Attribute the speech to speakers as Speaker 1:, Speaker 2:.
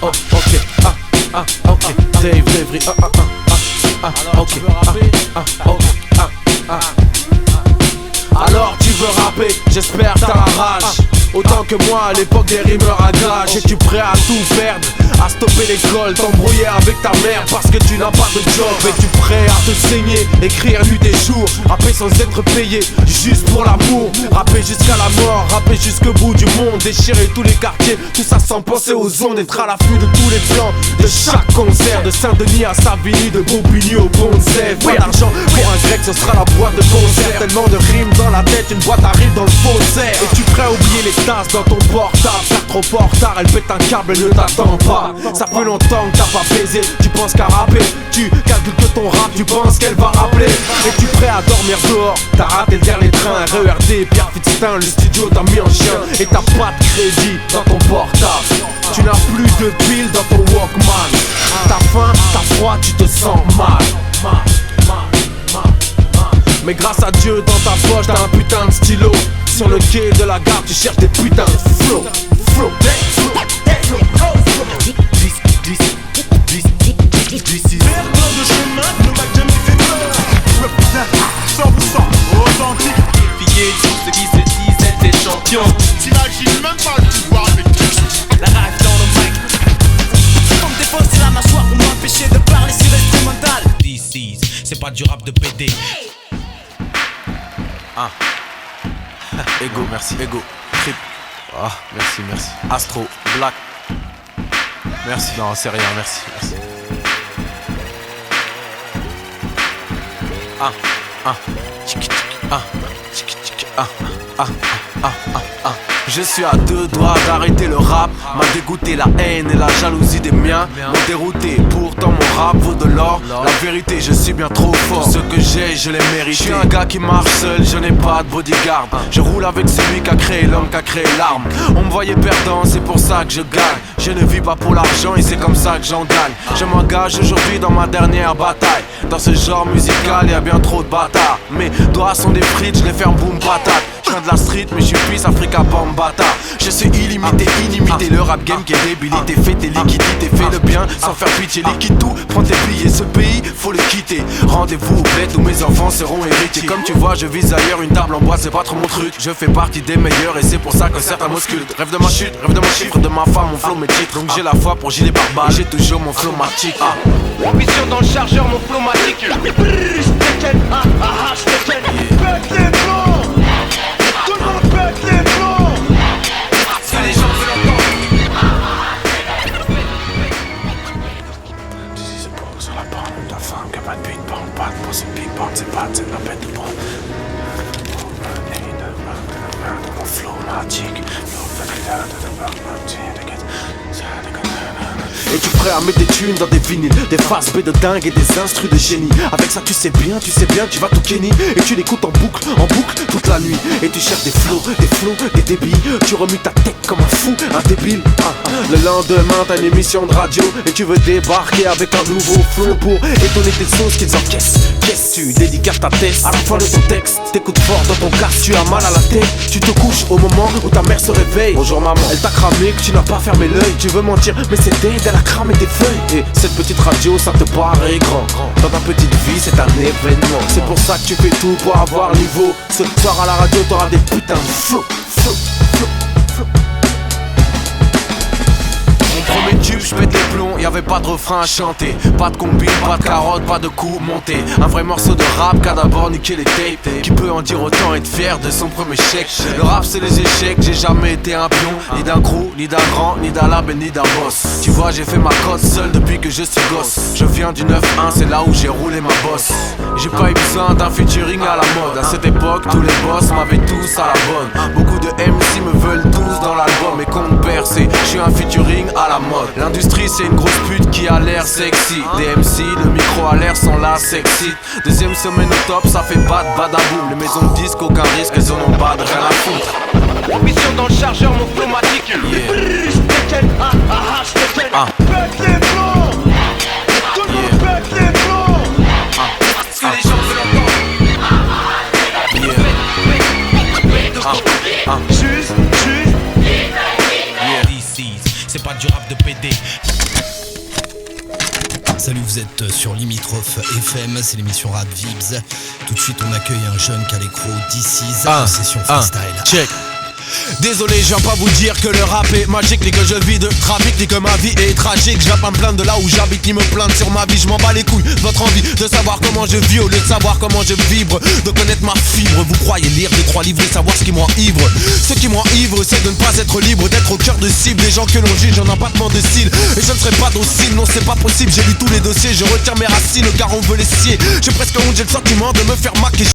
Speaker 1: Oh, ok, ok, Dave, ok, alors tu veux rapper, j'espère t'as la rage. Autant que moi à l'époque des rimeurs à gage. Es-tu prêt à tout perdre, à stopper l'école, t'embrouiller avec ta mère parce que tu n'as pas de job? Es-tu prêt à te saigner, écrire nuit et jour, rapper sans être payé, juste pour l'amour? Rapper jusqu'à la mort, rapper jusqu'au bout du monde, déchirer tous les quartiers, tout ça sans penser aux ondes. Être à l'affût de tous les plans, de chaque concert, de Saint-Denis à Savigny, de Bobigny au Bonzef. Pas d'argent pour un grec, ce sera la boîte de concert. Tellement de rimes dans la tête, une boîte arrive dans le faussaire. Es-tu prêt à oublier les tasses dans ton portable, car trop fort tard, elle pète un câble, elle ne t'attend pas. Ça fait longtemps que t'as pas baisé, tu penses qu'à rapper, tu calcules que ton rap, tu penses qu'elle va rappeler. Es-tu prêt à dormir dehors, t'as raté le dernier train, RERD, Pierre Fitztin, le studio t'a mis en chien. Et t'as pas de crédit dans ton portable, tu n'as plus de piles dans ton Walkman. T'as faim, t'as froid, tu te sens mal. Mais grâce à Dieu dans ta poche t'as un putain de stylo. Sur le quai de la gare tu cherches des putains de flow.
Speaker 2: Perdre de chemin ne m'a jamais fait peur. Représente 100% authentique.
Speaker 3: Fier tout ce qui se disent être des champions.
Speaker 2: T'imagines même pas le pouvoir avec
Speaker 3: La rage dans le mic.
Speaker 4: Comme défoncer la mâchoire pour m'empêcher de parler sur l'instrumental.
Speaker 3: DC's, c'est pas du rap de PD.
Speaker 1: Ego, merci, Ego, Trip. Merci. Astro, Black. Merci, non, c'est rien, merci. Je suis à deux doigts d'arrêter le rap. M'a dégoûté la haine et la jalousie des miens. M'ont dérouté, pourtant mon rap vaut de l'or. La vérité, je suis bien trop fort. Ce que j'ai, je l'ai mérité. Je suis un gars qui marche seul, je n'ai pas de bodyguard. Je roule avec celui qui a créé l'homme, qui a créé l'arme. On me voyait perdant, c'est pour ça que je gagne. Je ne vis pas pour l'argent et c'est comme ça que j'en gagne. Je m'engage aujourd'hui dans ma dernière bataille. Dans ce genre musical, y a bien trop de bâtards. Mes doigts sont des frites, je les ferme boum patate. Je viens de la street mais je suis plus Africa Bambata. Je suis illimité, inimité. Le rap game qui est débilité. Fais tes liquidités, fais le bien sans faire pitié. Liquide tout, prends tes billets. Ce pays, faut le quitter. Rendez-vous au bled où mes enfants seront héritiers. Comme tu vois, je vise ailleurs, une table en bois, c'est pas trop mon truc. Je fais partie des meilleurs et c'est pour ça que certains m'auscultent. Rêve de ma chute, rêve de mon chiffre, de ma femme, mon flow, mes titres. Donc j'ai la foi pour gilet barbare, j'ai toujours mon flow matique.
Speaker 3: Mission dans le chargeur, mon flow matique.
Speaker 2: Tout le monde pète les plombs.
Speaker 3: Si les gens veulent entendre.
Speaker 1: C'est pour sur la bande de ta femme, qui a pas de big bang, pas de pose, big bang, c'est pas de la bête de bras. Mon flow matique. Es-tu prêt à mettre des thunes dans des vinyles, des faces B de dingue et des instrus de génie? Avec ça tu sais bien, tu vas tout kenny. Et tu l'écoutes en boucle, toute la nuit. Et tu cherches des flows, des débits. Tu remues ta tête comme un fou, un débile. Le lendemain t'as une émission de radio et tu veux débarquer avec un nouveau flow pour étonner tes sauces qu'ils encaissent. Qu'est-ce tu dédicaces ta tête à la fin de ton texte? T'écoutes fort dans ton casque, tu as mal à la tête. Tu te couches au moment où ta mère se réveille. Bonjour maman, elle t'a cramé que tu n'as pas fermé l'œil. Tu veux mentir mais c'était elle a cramé tes feuilles. Et cette petite radio ça te paraît grand. Dans ta petite vie c'est un événement. C'est pour ça que tu fais tout pour avoir niveau. Ce soir à la radio t'auras des putains de flow. Premier tube, je pète les plombs, y'avait pas de refrain à chanter. Pas de combine, pas de carotte, pas de coups montés. Un vrai morceau de rap qu'a d'abord niqué les tapes. Qui peut en dire autant être fier de son premier chèque? Le rap c'est les échecs, j'ai jamais été un pion. Ni d'un crew, ni d'un grand, ni d'un lab et ni d'un boss. Tu vois j'ai fait ma cote seul depuis que je suis gosse. Je viens du 9-1, c'est là où j'ai roulé ma bosse. J'ai pas eu besoin d'un featuring à la mode. À cette époque, tous les boss m'avaient tous à la bonne. Beaucoup de MC me veulent tous dans l'album et compte percé. Je suis un featuring à la mode. L'industrie c'est une grosse pute qui a l'air sexy. Des MC, le micro a l'air sont là sexy. Deuxième semaine au top, ça fait badaboum. Les maisons de disques, aucun risque, elles en ont pas de rien à foutre.
Speaker 3: Mission dans le chargeur, mon flow matique.
Speaker 2: Pète les plombs. Tout le monde pète les plombs.
Speaker 3: Si les gens veulent entendre.
Speaker 2: Juste
Speaker 4: des... Salut, vous êtes sur Limitrophe FM, c'est l'émission Rap Vibs. Tout de suite on accueille un jeune qui a l'écro DC's en session freestyle.
Speaker 1: Check. Désolé, je viens pas vous dire que le rap est magique, ni que je vis de trafic, ni que ma vie est tragique. Je viens pas me plaindre de là où j'habite, ni me plaindre sur ma vie. Je m'en bats les couilles de votre envie de savoir comment je vis au lieu de savoir comment je vibre, de connaître ma fibre. Vous croyez lire des 3 livres et savoir ce qui m'enivre. Ce qui m'enivre, c'est de ne pas être libre, d'être au cœur de cible. Les gens que l'on juge en abattement de cils. Et je ne serai pas docile, non c'est pas possible. J'ai lu tous les dossiers, je retiens mes racines car on veut les scier. J'ai presque honte, j'ai le sentiment de me faire maquer.